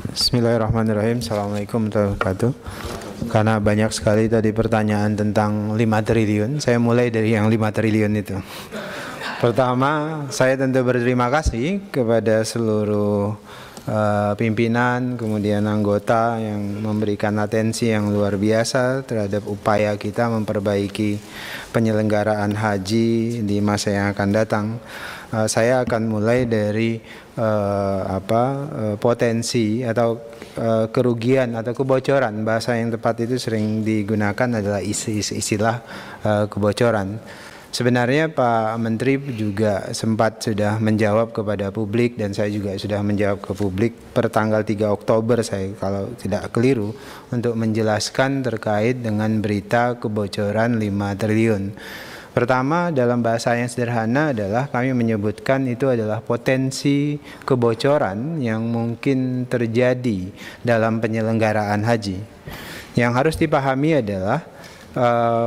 Bismillahirrahmanirrahim. Assalamualaikum warahmatullahi wabarakatuh. Karena banyak sekali tadi pertanyaan tentang 5 triliun, saya mulai dari yang 5 triliun itu. Pertama, saya tentu berterima kasih kepada seluruh pimpinan, kemudian anggota yang memberikan atensi yang luar biasa terhadap upaya kita memperbaiki penyelenggaraan haji di masa yang akan datang. Saya akan mulai dari potensi atau kerugian atau kebocoran. Bahasa yang tepat itu sering digunakan adalah istilah kebocoran. Sebenarnya Pak Menteri juga sempat sudah menjawab kepada publik, dan saya juga sudah menjawab ke publik per tanggal 3 Oktober saya kalau tidak keliru, untuk menjelaskan terkait dengan berita kebocoran 5 triliun. Pertama, dalam bahasa yang sederhana adalah kami menyebutkan itu adalah potensi kebocoran yang mungkin terjadi dalam penyelenggaraan haji. Yang harus dipahami adalah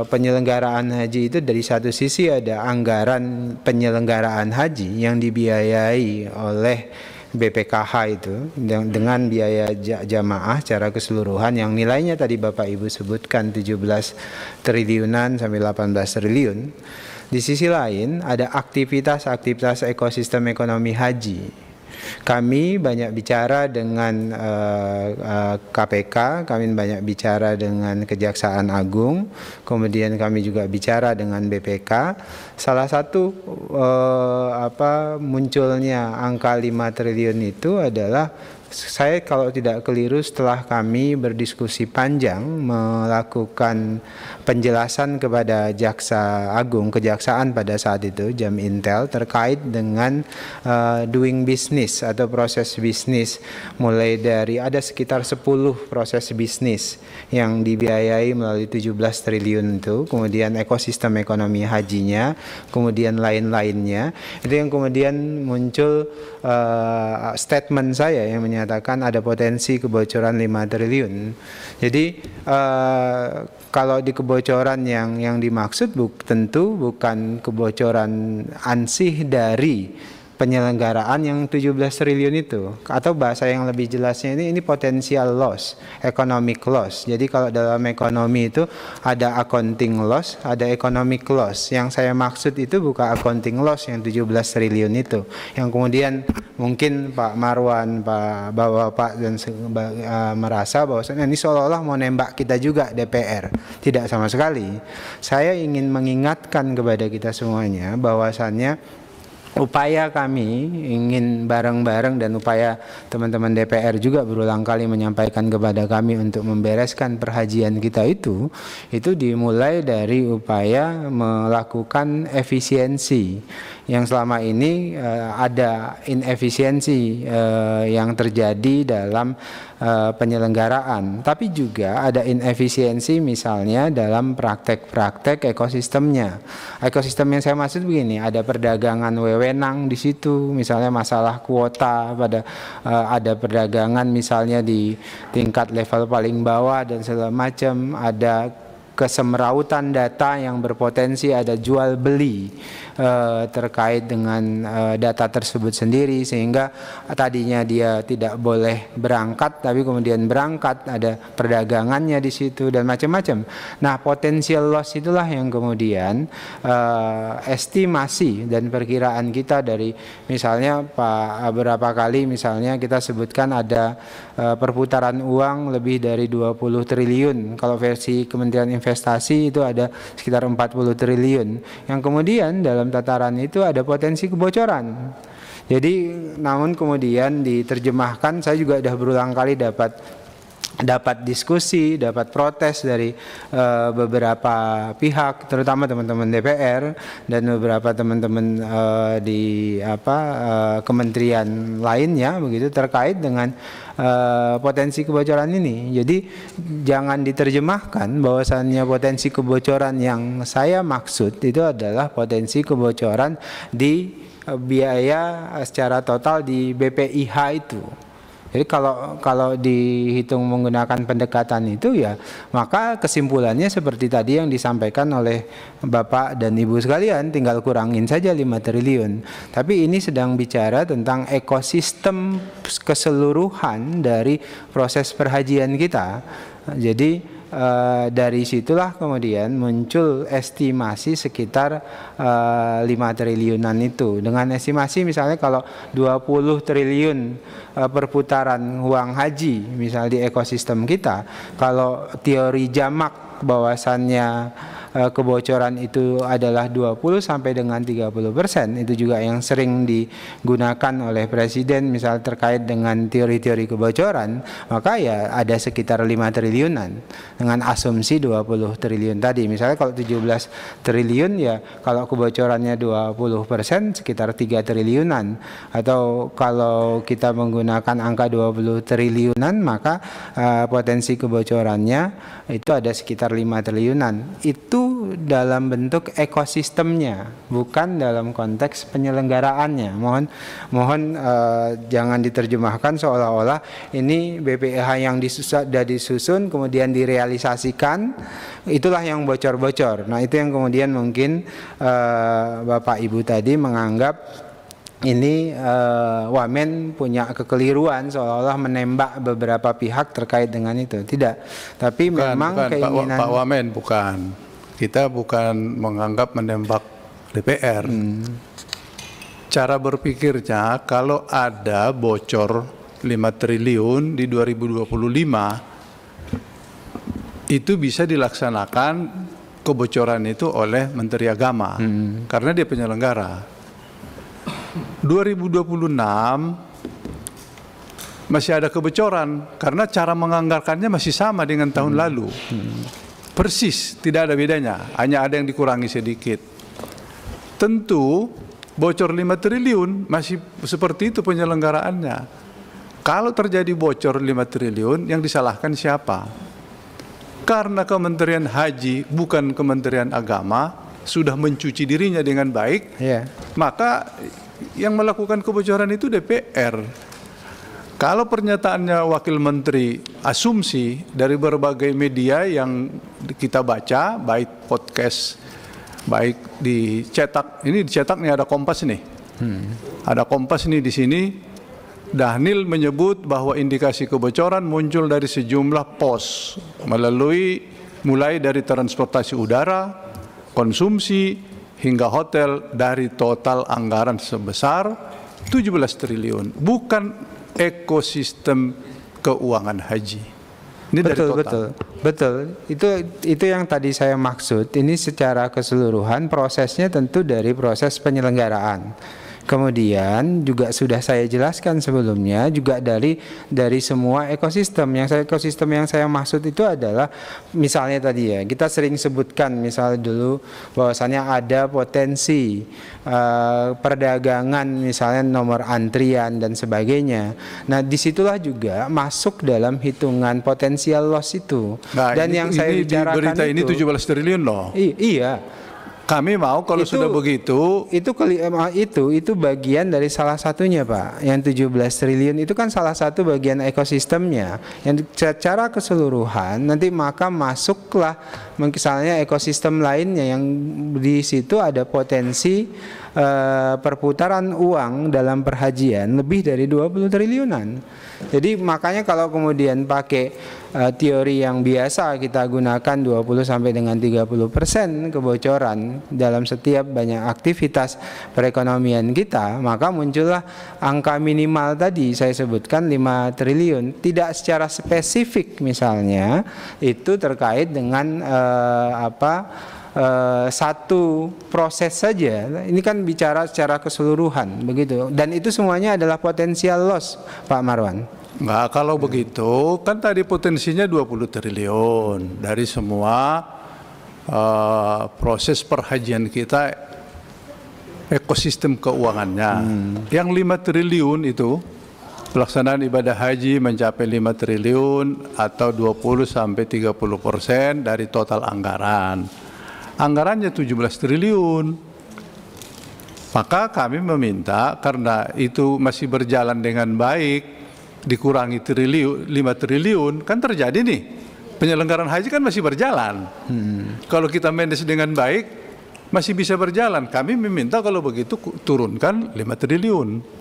penyelenggaraan haji itu dari satu sisi ada anggaran penyelenggaraan haji yang dibiayai oleh BPKH itu dengan biaya jamaah secara keseluruhan yang nilainya tadi Bapak Ibu sebutkan 17 triliunan sampai 18 triliun. Di sisi lain ada aktivitas ekosistem ekonomi haji. Kami banyak bicara dengan KPK, kami banyak bicara dengan Kejaksaan Agung, kemudian kami juga bicara dengan BPK. Salah satu munculnya angka 5 triliun itu adalah, saya kalau tidak keliru setelah kami berdiskusi panjang melakukan penjelasan kepada Jaksa Agung, Kejaksaan pada saat itu, Jam Intel, terkait dengan doing business atau proses bisnis, mulai dari ada sekitar 10 proses bisnis yang dibiayai melalui 17 triliun itu, kemudian ekosistem ekonomi hajinya, kemudian lain-lainnya, itu yang kemudian muncul statement saya yang menyatakan ada potensi kebocoran 5 triliun. Jadi kalau di kebocoran yang dimaksud tentu bukan kebocoran ansih dari penyelenggaraan yang 17 triliun itu, atau bahasa yang lebih jelasnya ini potensial loss, economic loss. Jadi kalau dalam ekonomi itu ada accounting loss, ada economic loss. Yang saya maksud itu bukan accounting loss yang 17 triliun itu, yang kemudian mungkin Pak Marwan, Pak Bapak dan merasa bahwasanya ini seolah-olah mau nembak kita juga DPR. Tidak sama sekali. Saya ingin mengingatkan kepada kita semuanya bahwasannya upaya kami ingin bareng-bareng, dan upaya teman-teman DPR juga berulang kali menyampaikan kepada kami untuk membereskan perhajian kita itu dimulai dari upaya melakukan efisiensi. Yang selama ini ada inefisiensi yang terjadi dalam penyelenggaraan, tapi juga ada inefisiensi misalnya dalam praktek-praktek ekosistemnya. Ekosistem yang saya maksud begini, ada perdagangan wewenang di situ, misalnya masalah kuota, ada perdagangan misalnya di tingkat level paling bawah dan segala macam, ada kesemrautan data yang berpotensi ada jual beli terkait dengan data tersebut sendiri, sehingga tadinya dia tidak boleh berangkat tapi kemudian berangkat, ada perdagangannya di situ dan macam-macam. Nah, potensial loss itulah yang kemudian estimasi dan perkiraan kita dari misalnya beberapa kali misalnya kita sebutkan ada perputaran uang lebih dari 20 triliun. Kalau versi Kementerian Investasi itu ada sekitar 40 triliun. Yang kemudian dalam tataran itu ada potensi kebocoran. Jadi namun kemudian diterjemahkan, saya juga sudah berulang kali dapat diskusi, dapat protes dari beberapa pihak, terutama teman-teman DPR dan beberapa teman-teman di kementerian lainnya begitu, terkait dengan potensi kebocoran ini. Jadi jangan diterjemahkan bahwasannya potensi kebocoran yang saya maksud itu adalah potensi kebocoran di biaya secara total di BPIH itu. Jadi kalau dihitung menggunakan pendekatan itu ya, maka kesimpulannya seperti tadi yang disampaikan oleh Bapak dan Ibu sekalian, tinggal kurangin saja 5 triliun. Tapi ini sedang bicara tentang ekosistem keseluruhan dari proses perhajian kita. Jadi dari situlah kemudian muncul estimasi sekitar 5 triliunan itu. Dengan estimasi misalnya kalau 20 triliun perputaran uang haji misalnya di ekosistem kita, kalau teori jamak bahwasannya kebocoran itu adalah 20 sampai dengan 30%, itu juga yang sering digunakan oleh Presiden misal terkait dengan teori-teori kebocoran, maka ya ada sekitar 5 triliunan dengan asumsi 20 triliun tadi. Misalnya kalau 17 triliun ya kalau kebocorannya 20% sekitar 3 triliunan, atau kalau kita menggunakan angka 20 triliunan maka potensi kebocorannya itu ada sekitar 5 triliunan. Itu dalam bentuk ekosistemnya, bukan dalam konteks penyelenggaraannya. Mohon jangan diterjemahkan seolah-olah ini BPH yang sudah disusun kemudian direalisasikan itulah yang bocor-bocor. Nah, itu yang kemudian mungkin Bapak Ibu tadi menganggap ini Wamen punya kekeliruan seolah-olah menembak beberapa pihak terkait dengan itu. Tidak, tapi memang keinginan Pak Wamen bukan. Kita bukan menganggap menembak DPR. Cara berpikirnya kalau ada bocor 5 triliun di 2025 itu bisa dilaksanakan kebocoran itu oleh Menteri Agama karena dia penyelenggara. 2026 masih ada kebocoran karena cara menganggarkannya masih sama dengan tahun lalu. Persis, tidak ada bedanya, hanya ada yang dikurangi sedikit. Tentu bocor 5 triliun masih seperti itu penyelenggaraannya. Kalau terjadi bocor 5 triliun yang disalahkan siapa? Karena Kementerian Haji bukan Kementerian Agama sudah mencuci dirinya dengan baik, maka yang melakukan kebocoran itu DPR. Kalau pernyataannya Wakil Menteri asumsi dari berbagai media yang kita baca, baik podcast, baik dicetak, ini dicetak nih ada Kompas nih, ada Kompas nih di sini. Dhanil menyebut bahwa indikasi kebocoran muncul dari sejumlah pos mulai dari transportasi udara, konsumsi, hingga hotel dari total anggaran sebesar 17 triliun. Bukan ekosistem keuangan haji. Ini betul. Itu yang tadi saya maksud. Ini secara keseluruhan prosesnya tentu dari proses penyelenggaraan. Kemudian juga sudah saya jelaskan sebelumnya juga dari semua ekosistem. Ekosistem yang saya maksud itu adalah misalnya tadi ya, kita sering sebutkan misalnya dulu bahwasannya ada potensi perdagangan misalnya nomor antrian dan sebagainya. Nah, disitulah juga masuk dalam hitungan potensial loss itu. Nah, dan yang saya bicarakan di berita ini 17 triliun loh. Iya. Kami mau kalau sudah begitu itu bagian dari salah satunya, Pak. Yang 17 triliun itu kan salah satu bagian ekosistemnya. Yang secara keseluruhan nanti maka masuklah misalnya ekosistem lainnya yang di situ ada potensi perputaran uang dalam perhajian lebih dari 20 triliunan. Jadi makanya kalau kemudian pakai teori yang biasa kita gunakan 20 sampai dengan 30% kebocoran dalam setiap banyak aktivitas perekonomian kita, maka muncullah angka minimal tadi saya sebutkan 5 triliun. Tidak secara spesifik misalnya itu terkait dengan satu proses saja. Ini kan bicara secara keseluruhan begitu. Dan itu semuanya adalah potensial loss, Pak Marwan. Enggak, kalau begitu kan tadi potensinya 20 triliun dari semua proses perhajian kita, ekosistem keuangannya. Yang 5 triliun itu pelaksanaan ibadah haji mencapai 5 triliun atau 20 sampai 30% dari total anggaran. Anggarannya 17 triliun. Maka kami meminta karena itu masih berjalan dengan baik, dikurangi 5 triliun, kan terjadi nih. Penyelenggaraan haji kan masih berjalan. Kalau kita manage dengan baik, masih bisa berjalan. Kami meminta kalau begitu turunkan 5 triliun.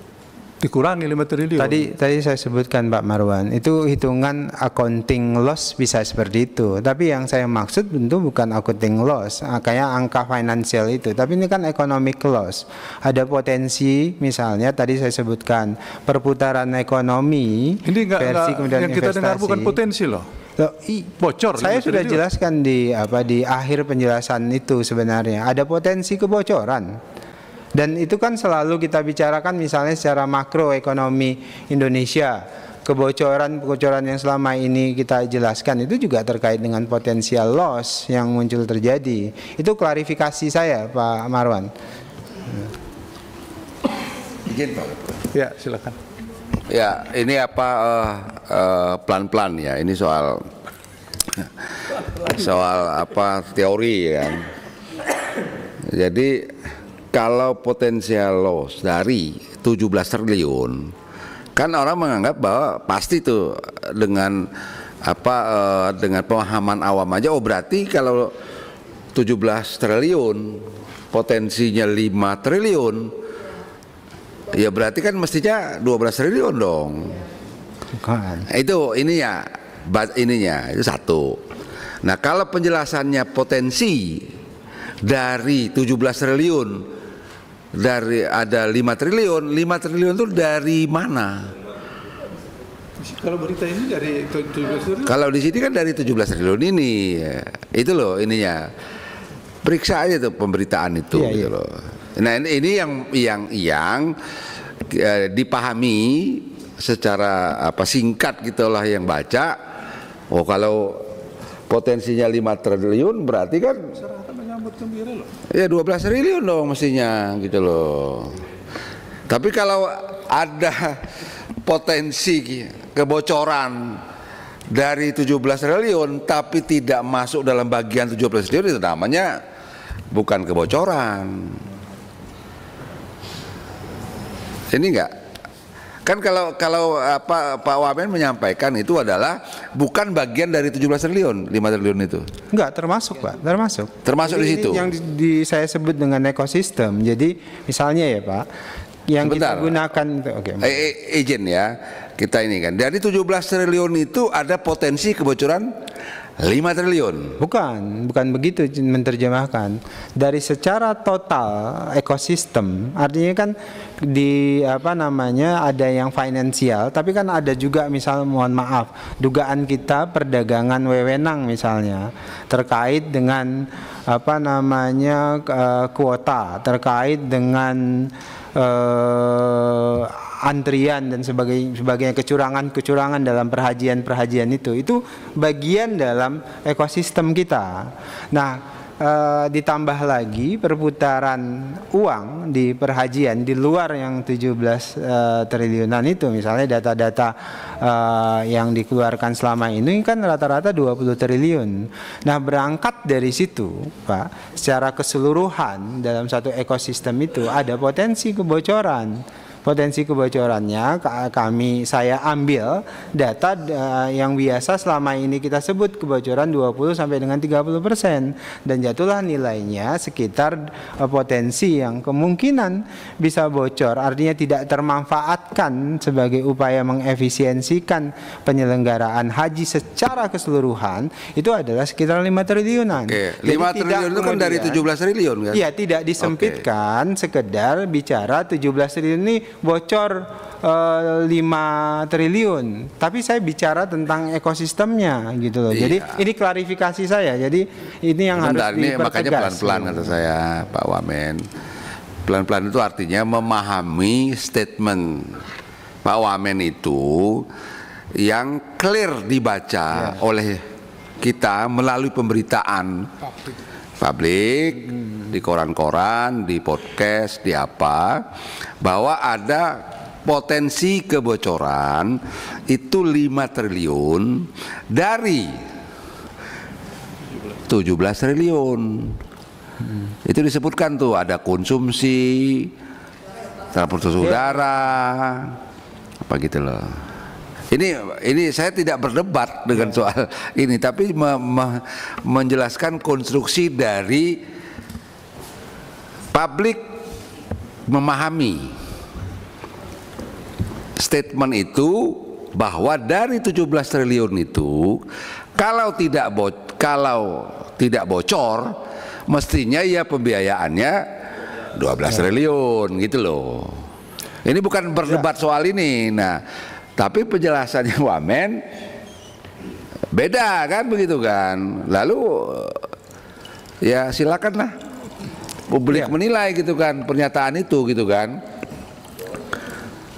Dikurangi 5 triliun. Tadi saya sebutkan Pak Marwan, itu hitungan accounting loss bisa seperti itu. Tapi yang saya maksud tentu bukan accounting loss, kayak angka finansial itu. Tapi ini kan economic loss. Ada potensi, misalnya tadi saya sebutkan perputaran ekonomi. Ini versi kemudian yang kita dengar bukan potensi loh. Bocor. Saya sudah jelaskan di akhir penjelasan itu sebenarnya ada potensi kebocoran. Dan itu kan selalu kita bicarakan misalnya secara makroekonomi Indonesia. Kebocoran yang selama ini kita jelaskan itu juga terkait dengan potensial loss yang muncul terjadi. Itu klarifikasi saya Pak Marwan. Izin Pak. Ya silakan. Ya ini pelan-pelan ya. Ini soal teori ya. Jadi kalau potensial loss dari 17 triliun, kan orang menganggap bahwa pasti tuh dengan dengan pemahaman awam aja, oh berarti kalau 17 triliun potensinya 5 triliun, ya berarti kan mestinya 12 triliun dong. Bukan. Itu ininya itu satu. Nah kalau penjelasannya potensi dari 17 triliun, dari ada 5 triliun itu dari mana? Kalau berita ini dari 17 triliun. Kalau di sini kan dari 17 triliun ini, itu loh ininya. Periksa aja tuh pemberitaan itu, gitu loh. Nah ini yang dipahami secara singkat gitulah yang baca. Oh kalau potensinya 5 triliun berarti kan ya 12 triliun dong mestinya gitu loh. Tapi kalau ada potensi kebocoran dari 17 triliun tapi tidak masuk dalam bagian 17 triliun, itu namanya bukan kebocoran. Ini enggak. Kan kalau Pak Wamen menyampaikan itu adalah bukan bagian dari 17 triliun, 5 triliun itu. Enggak, termasuk Pak, termasuk. Termasuk di situ. Yang saya sebut dengan ekosistem. Jadi misalnya ya Pak, yang kita gunakan itu izin ya. Kita ini kan dari 17 triliun itu ada potensi kebocoran 5 triliun. Bukan begitu menerjemahkan. Dari secara total ekosistem, artinya kan ada yang finansial, tapi kan ada juga misal mohon maaf, dugaan kita perdagangan wewenang misalnya terkait dengan kuota, terkait dengan antrian dan sebagainya, kecurangan dalam perhajian itu bagian dalam ekosistem kita. Nah, ditambah lagi perputaran uang di perhajian di luar yang 17 triliunan itu, misalnya data-data yang dikeluarkan selama ini kan rata-rata 20 triliun. Nah, berangkat dari situ Pak, secara keseluruhan dalam satu ekosistem itu ada potensi kebocoran. Potensi kebocorannya saya ambil data yang biasa selama ini kita sebut kebocoran 20 sampai dengan 30%, dan jatuhlah nilainya sekitar potensi yang kemungkinan bisa bocor, artinya tidak termanfaatkan sebagai upaya mengefisiensikan penyelenggaraan haji secara keseluruhan, itu adalah sekitar 5 triliunan. Oke, 5 triliun itu kan dari 17 triliun kan? Iya, tidak disempitkan sekedar bicara 17 triliun ini bocor 5 triliun, tapi saya bicara tentang ekosistemnya gitu loh. Jadi ini klarifikasi saya. Jadi ini yang harus dipertegas. Makanya pelan-pelan kata saya Pak Wamen. Pelan-pelan itu artinya memahami statement Pak Wamen itu yang clear dibaca oleh kita melalui pemberitaan publik, di koran-koran, di podcast, di bahwa ada potensi kebocoran itu 5 triliun dari 17 triliun. Itu disebutkan tuh ada konsumsi, transportasi udara, apa gitu loh. Ini saya tidak berdebat dengan soal ini, tapi menjelaskan konstruksi dari publik memahami statement itu, bahwa dari 17 triliun itu kalau tidak bocor mestinya ya pembiayaannya 12 triliun gitu loh. Ini bukan berdebat soal ini. Nah, tapi penjelasannya Wamen beda kan, begitu kan. Lalu ya silakanlah publik menilai gitu kan pernyataan itu gitu kan.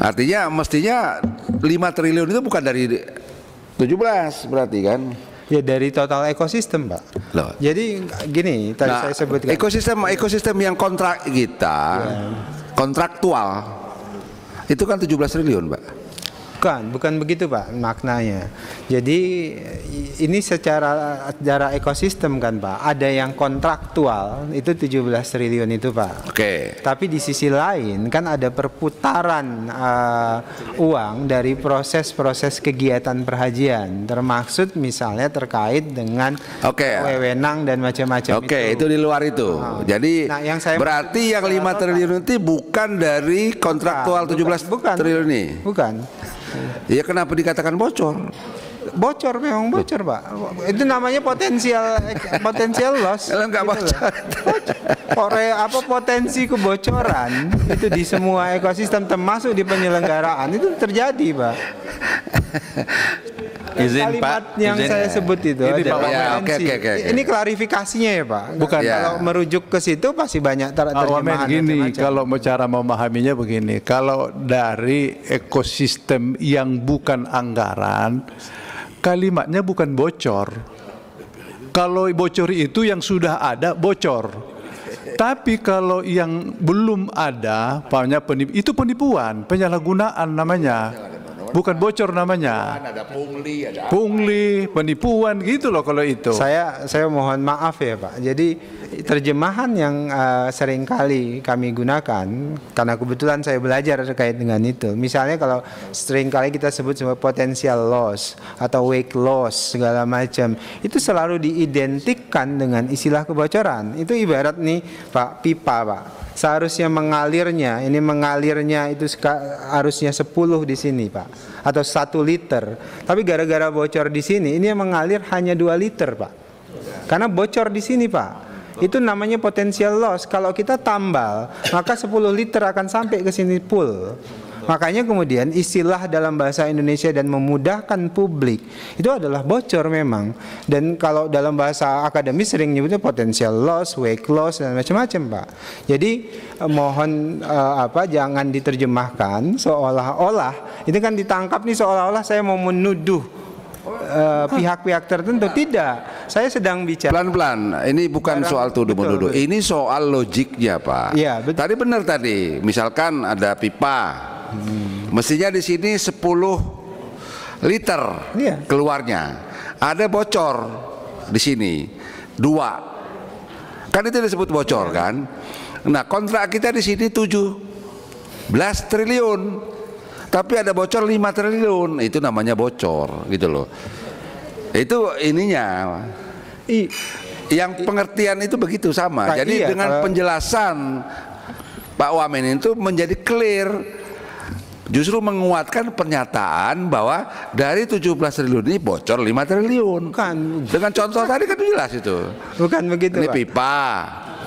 Artinya mestinya 5 triliun itu bukan dari 17 berarti kan. Ya dari total ekosistem, Pak. Loh. Jadi gini, tadi saya sebutkan. Ekosistem yang kontrak kita, kontraktual, itu kan 17 triliun, Pak. Bukan begitu, Pak, maknanya. Jadi ini secara ekosistem kan, Pak. Ada yang kontraktual itu 17 triliun itu, Pak. Oke. Tapi di sisi lain kan ada perputaran uang dari proses-proses kegiatan perhajian, termaksud misalnya terkait dengan wewenang dan macam-macam itu. Itu di luar itu. Jadi berarti yang 5 triliun itu bukan dari kontraktual 17 triliun ini. Bukan. Ya kenapa dikatakan bocor? Bocor, memang bocor, Pak. Itu namanya potensial loss. Kalau nggak bocor, potensi kebocoran itu di semua ekosistem termasuk di penyelenggaraan itu terjadi, Pak. Kalimat yang saya sebut itu ini klarifikasinya ya, Pak. Bukan kalau merujuk ke situ pasti banyak terjemahan. Gini, kalau cara memahaminya begini, kalau dari ekosistem yang bukan anggaran, kalimatnya bukan bocor. Kalau bocor itu yang sudah ada bocor. Tapi kalau yang belum ada, itu penipuan, penyalahgunaan namanya. Bukan bocor namanya. Ada pungli, penipuan gitu loh kalau itu. Saya mohon maaf ya, Pak. Jadi terjemahan yang sering kali kami gunakan, karena kebetulan saya belajar terkait dengan itu. Misalnya kalau sering kali kita sebut sebagai potential loss atau wake loss segala macam, itu selalu diidentikan dengan istilah kebocoran. Itu ibarat nih, Pak, pipa, Pak. Seharusnya mengalirnya itu harusnya 10 di sini, Pak, atau 1 liter. Tapi gara-gara bocor di sini, ini yang mengalir hanya 2 liter, Pak. Karena bocor di sini, Pak. Itu namanya potential loss. Kalau kita tambal, maka 10 liter akan sampai ke sini full. Makanya kemudian istilah dalam bahasa Indonesia dan memudahkan publik itu adalah bocor memang. Dan kalau dalam bahasa akademis sering nyebutnya potential loss, wake loss dan macam-macam, Pak. Jadi mohon jangan diterjemahkan seolah-olah itu kan ditangkap nih seolah-olah saya mau menuduh pihak-pihak tertentu. Tidak, saya sedang bicara pelan-pelan. Ini bukan soal tuduh-menuduh. Ini soal logiknya, Pak. Ya, betul. Tadi benar tadi. Misalkan ada pipa, mestinya di sini 10 liter keluarnya. Ada bocor di sini 2. Kan itu disebut bocor kan? Nah, kontrak kita di sini 17 triliun. Tapi ada bocor 5 triliun, itu namanya bocor gitu loh. Itu ininya. Yang pengertian itu begitu sama. Jadi dengan penjelasan Pak Wamen itu menjadi clear. Justru menguatkan pernyataan bahwa dari 17 triliun ini bocor 5 triliun. Bukan. Dengan contoh tadi kan jelas itu. Bukan begitu, ini Pak. Pipa.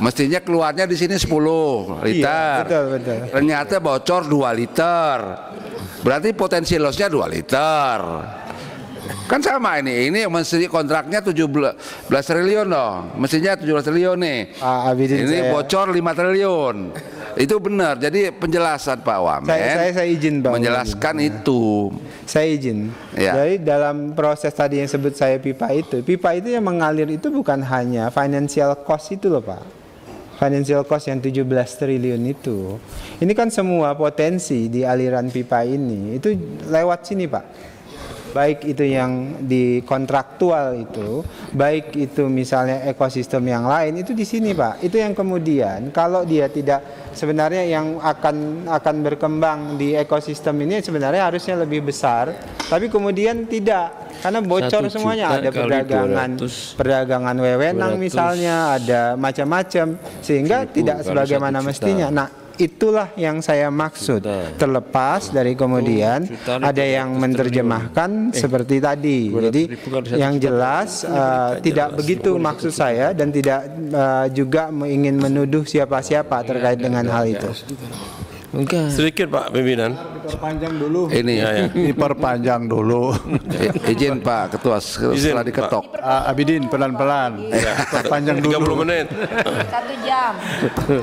Mestinya keluarnya di sini 10 liter. Iya, betul. Ternyata bocor 2 liter. Berarti potensi lossnya 2 liter. Kan sama ini mesti kontraknya 17 triliun dong. Mestinya 17 triliun nih. Ini bocor 5 triliun. Itu benar. Jadi penjelasan Pak Wamen. Saya izin, Pak. Menjelaskan itu. Saya izin. Jadi dalam proses tadi yang sebut saya pipa itu yang mengalir itu bukan hanya financial cost itu loh, Pak. Financial cost yang 17 triliun itu. Ini kan semua potensi di aliran pipa ini itu lewat sini, Pak. baik itu yang di kontraktual itu, baik itu misalnya ekosistem yang lain, itu di sini Pak. Itu yang kemudian kalau dia tidak, sebenarnya yang akan berkembang di ekosistem ini sebenarnya harusnya lebih besar, tapi kemudian tidak. Karena bocor semuanya, ada perdagangan wewenang misalnya, ada macam-macam, sehingga tidak sebagaimana mestinya. Nah, itulah yang saya maksud. Terlepas dari kemudian ada yang menerjemahkan seperti tadi. Jadi yang jelas tidak begitu maksud saya, dan tidak juga ingin menuduh siapa-siapa terkait dengan hal itu. Mungkin sedikit Pak Pimpinan. Diperpanjang dulu. Ini diperpanjang dulu. Izin Pak Ketua setelah diketok. Abidin pelan-pelan. Perpanjang dulu. 30 menit. 1 jam.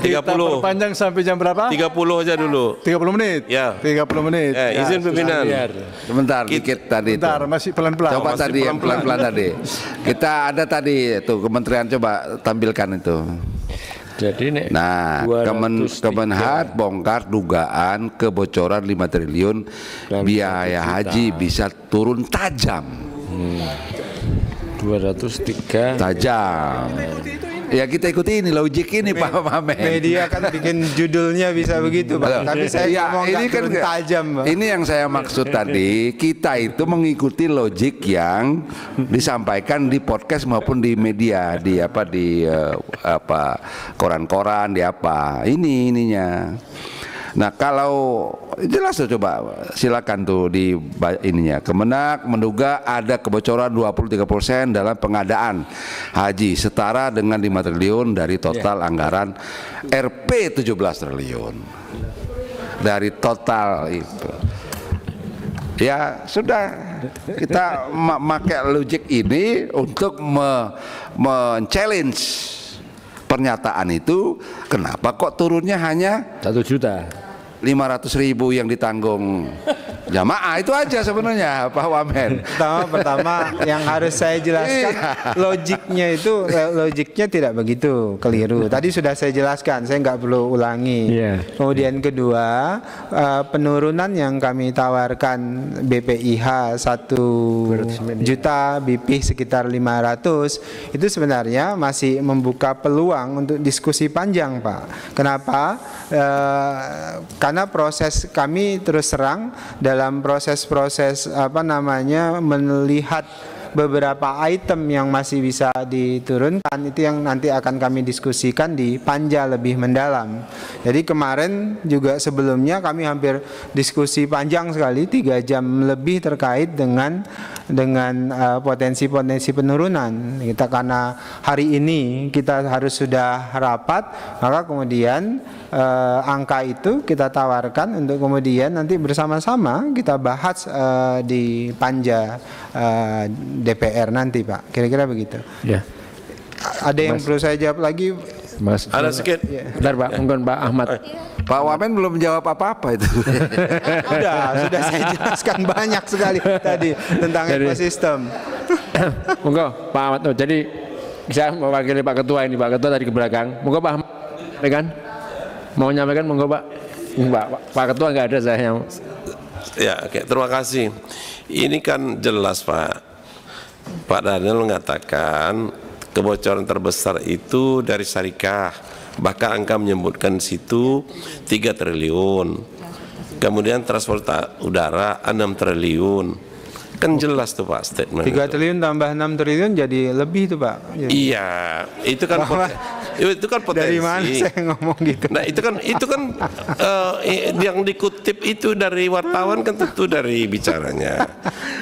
30. Perpanjang sampai jam berapa? 30 aja dulu. 30 menit. Ya. 30 menit. Izin Pimpinan. Sebentar dikit tadi. Bentar, masih pelan-pelan. Coba tadi yang pelan-pelan tadi. Kita ada tadi tuh Kementerian, coba tampilkan itu. Jadi nah, Kemenhad bongkar dugaan kebocoran 5 triliun biaya haji bisa turun tajam. 203 tajam. Ya kita ikuti ini logik ini Pak Wamen. Media kan bikin judulnya bisa begitu Pak. Tapi saya ngomong ini kan tajam Pak. Ini yang saya maksud tadi, kita itu mengikuti logik yang disampaikan di podcast maupun di media, di koran-koran, di apa. Ininya. Nah, kalau jelas tuh, coba silakan tuh di ininya. Kemenak menduga ada kebocoran 23% dalam pengadaan haji, setara dengan 5 triliun dari total anggaran Rp 17 triliun. Dari total itu. Ya sudah, kita pakai logik ini untuk men-challenge pernyataan itu. Kenapa kok turunnya hanya 1.500.000 yang ditanggung jamaah? Itu aja sebenarnya Pak Wamen. Pertama yang harus saya jelaskan, logiknya tidak begitu, keliru. Tadi sudah saya jelaskan, saya nggak perlu ulangi. Kemudian kedua, penurunan yang kami tawarkan BPIH 1 juta, BP sekitar 500, itu sebenarnya masih membuka peluang untuk diskusi panjang Pak. Kenapa? Karena proses kami terus terang dalam proses-proses melihat beberapa item yang masih bisa diturunkan, itu yang nanti akan kami diskusikan di panja lebih mendalam. Jadi kemarin juga sebelumnya kami hampir diskusi panjang sekali, 3 jam lebih terkait dengan potensi-potensi penurunan. Kita karena hari ini kita harus sudah rapat, maka kemudian angka itu kita tawarkan untuk kemudian nanti bersama-sama kita bahas di panja DPR nanti Pak, kira-kira begitu. Ya. Ada yang perlu saya jawab lagi? Mas, ada sedikit. Bentar Pak, mungkin Pak Ahmad. Pak Wamen belum menjawab apa-apa itu. Sudah saya jelaskan banyak sekali tadi tentang ekosistem. Monggo Pak Ahmad. Jadi saya mewakili Pak Ketua ini, Pak Ketua tadi ke belakang. Monggo Pak Ahmad, mau nyampaikan, monggo Pak. Pak Ketua nggak ada saya yang. Ya, oke, terima kasih. Ini kan jelas Pak Daniel mengatakan kebocoran terbesar itu dari syarikat, bahkan angka menyebutkan situ 3 triliun, kemudian transportasi udara 6 triliun. Kan jelas tuh Pak statement 3 triliun tambah 6 triliun jadi lebih tuh Pak. Iya, itu kan potensi. Dari mana saya ngomong gitu? Nah itu kan yang dikutip itu dari wartawan kan tentu dari bicaranya.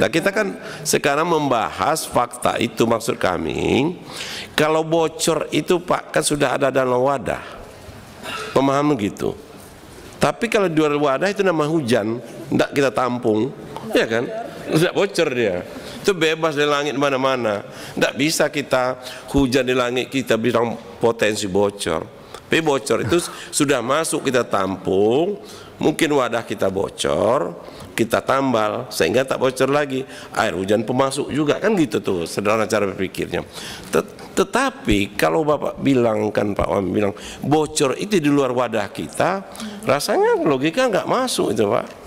Nah kita kan sekarang membahas fakta itu, maksud kami kalau bocor itu Pak kan sudah ada dalam wadah, pemahaman gitu. Tapi kalau di luar wadah itu nama hujan, tidak kita tampung, ya kan? Tidak bocor dia, itu bebas di langit mana-mana. Tidak bisa kita hujan di langit kita bilang potensi bocor. Tapi bocor itu sudah masuk kita tampung, mungkin wadah kita bocor, kita tambal sehingga tak bocor lagi. Air hujan pemasuk juga kan gitu tuh sederhana cara berpikirnya. Tetapi kalau Bapak bilang kan Pak Wamen bilang bocor itu di luar wadah kita, rasanya logika nggak masuk itu Pak.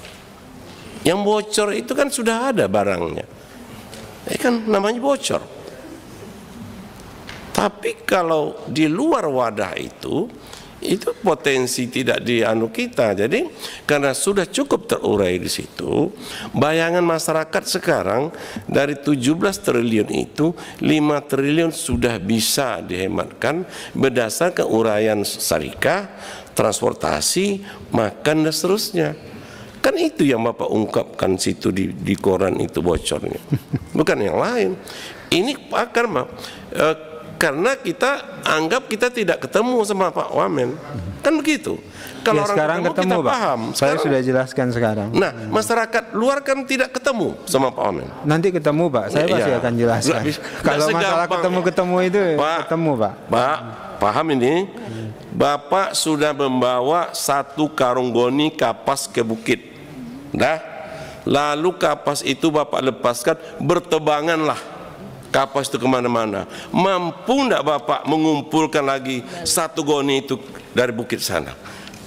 Yang bocor itu kan sudah ada barangnya. Kan namanya bocor. Tapi kalau di luar wadah itu potensi tidak dianu kita. Jadi karena sudah cukup terurai di situ, bayangan masyarakat sekarang dari 17 triliun itu 5 triliun sudah bisa dihematkan berdasarkan uraian syarikat, transportasi, makan dan seterusnya. Kan itu yang Bapak ungkapkan situ di koran itu bocornya, bukan yang lain. Ini pakar karena kita anggap kita tidak ketemu sama Pak Wamen, kan begitu. Kalau orang sekarang ketemu, kita Pak. paham. Saya sudah jelaskan sekarang. Nah, masyarakat luar kan tidak ketemu sama Pak Wamen. Nanti ketemu, Pak. Saya pasti akan jelaskan. Kalau masalah ketemu itu ketemu, Pak. Pak, paham ini? Bapak sudah membawa 1 karung goni kapas ke bukit. Lalu kapas itu Bapak lepaskan, bertebanganlah kapas itu kemana-mana. Mampu tidak Bapak mengumpulkan lagi 1 goni itu dari bukit sana?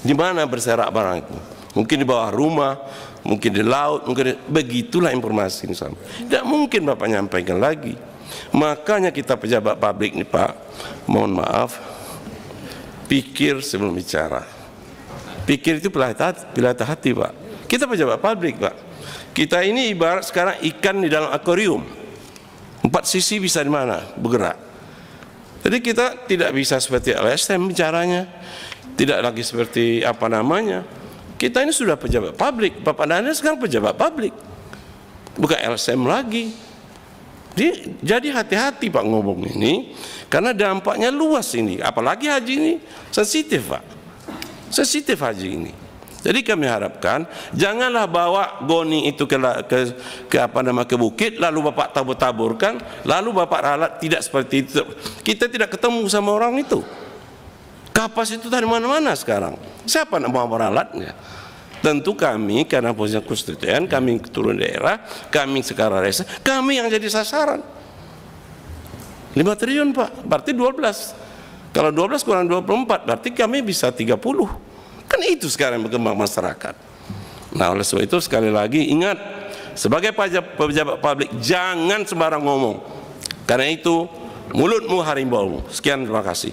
Di mana berserak barang itu? Mungkin di bawah rumah, mungkin di laut, mungkin begitulah informasi ini sama. Tidak mungkin Bapak nyampaikan lagi. Makanya kita pejabat publik nih Pak, mohon maaf, pikir sebelum bicara. Pikir itu pilah hati Pak. Kita pejabat publik Pak. Kita ini ibarat sekarang ikan di dalam akuarium. 4 sisi bisa di mana bergerak. Jadi kita tidak bisa seperti LSM bicaranya, tidak lagi seperti apa namanya. Kita ini sudah pejabat publik. Bapak Nanda sekarang pejabat publik, bukan LSM lagi. Jadi hati-hati Pak ngomong ini, karena dampaknya luas ini. Apalagi haji ini sensitif Pak, sensitif haji ini. Jadi kami harapkan janganlah bawa goni itu ke bukit lalu Bapak tabur-taburkan, lalu Bapak ralat. Tidak seperti itu. Kita tidak ketemu sama orang itu. Kapas itu dari mana-mana sekarang. Siapa nak bawa ralatnya? Tentu kami karena posisi konstituen, kami turun daerah, kami sekarang resa, kami yang jadi sasaran. 5 triliun Pak, berarti 12. Kalau 12 kurang 24 berarti kami bisa 30. Kan itu sekarang berkembang masyarakat. Nah, oleh sebab itu sekali lagi ingat, sebagai pejabat publik jangan sembarang ngomong. Karena itu mulutmu harimau. Sekian, terima kasih.